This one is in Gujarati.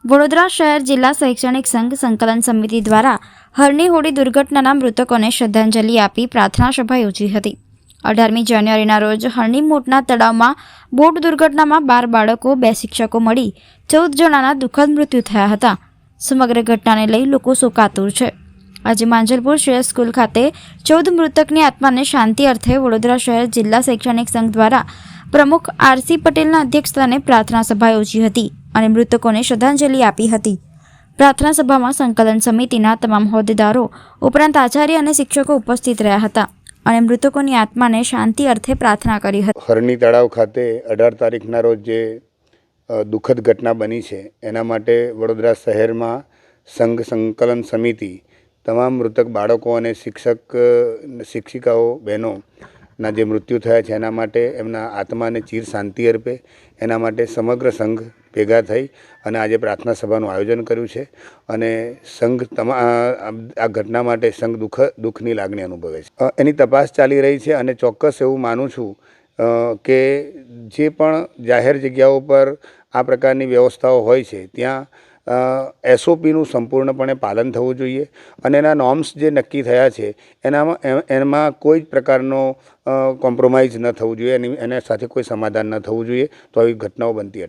વડોદરા શહેર જિલ્લા શૈક્ષણિક સંઘ સંકલન સમિતિ દ્વારા હરની હોળી દુર્ઘટનાના મૃતકોને શ્રદ્ધાંજલિ આપી પ્રાર્થના સભા યોજી હતી। 18મી જાન્યુઆરીના રોજ હરણી મોટના તળાવમાં બોટ દુર્ઘટનામાં 12 બાળકો 2 શિક્ષકો મળી 14 જણાના દુઃખદ મૃત્યુ થયા હતા। સમગ્ર ઘટનાને લઈ લોકો શોકાતુર છે। આજે માંજલપુર શ્રેયસ સ્કૂલ ખાતે 14 મૃતકની આત્માને શાંતિ અર્થે વડોદરા શહેર જિલ્લા શૈક્ષણિક સંઘ દ્વારા પ્રમુખ આર.સી. પટેલના અધ્યક્ષસ્થાને પ્રાર્થના સભા યોજી હતી અને મૃતકોને શ્રદ્ધાંજલિ આપી હતી। પ્રાર્થના સભામાં સંકલન સમિતિના તમામ હોદ્દેદારો ઉપરાંત આચાર્ય અને શિક્ષકો ઉપસ્થિત રહ્યા હતા અને મૃતકોની આત્માને શાંતિ અર્થે પ્રાર્થના કરી હતી। હરણી તળાવ ખાતે 18 તારીખના રોજ જે દુઃખદ ઘટના બની છે એના માટે વડોદરા શહેરમાં સંઘ સંકલન સમિતિ તમામ મૃતક બાળકો અને શિક્ષિકાઓ બહેનોના જે મૃત્યુ થયા છે એના માટે એમના આત્માને ચીર શાંતિ અર્પે એના માટે સમગ્ર સંઘ ભેગા થઈ અને આજે પ્રાર્થના સભાનું આયોજન કર્યું છે અને સંઘ આ ઘટના માટે સંઘ દુઃખની લાગણી અનુભવે છે। એની તપાસ ચાલી રહી છે અને ચોક્કસ એવું માનું છું કે જે પણ જાહેર જગ્યાઓ પર આ પ્રકારની વ્યવસ્થાઓ હોય છે ત્યાં SOPનું સંપૂર્ણપણે પાલન થવું જોઈએ અને એના નોર્મ્સ જે નક્કી થયા છે એમાં કોઈ જ પ્રકારનો કોમ્પ્રોમાઇઝ ન થવું જોઈએ, એના સાથે કોઈ સમાધાન ન થવું જોઈએ, તો આવી ઘટનાઓ બનતી અટકશે।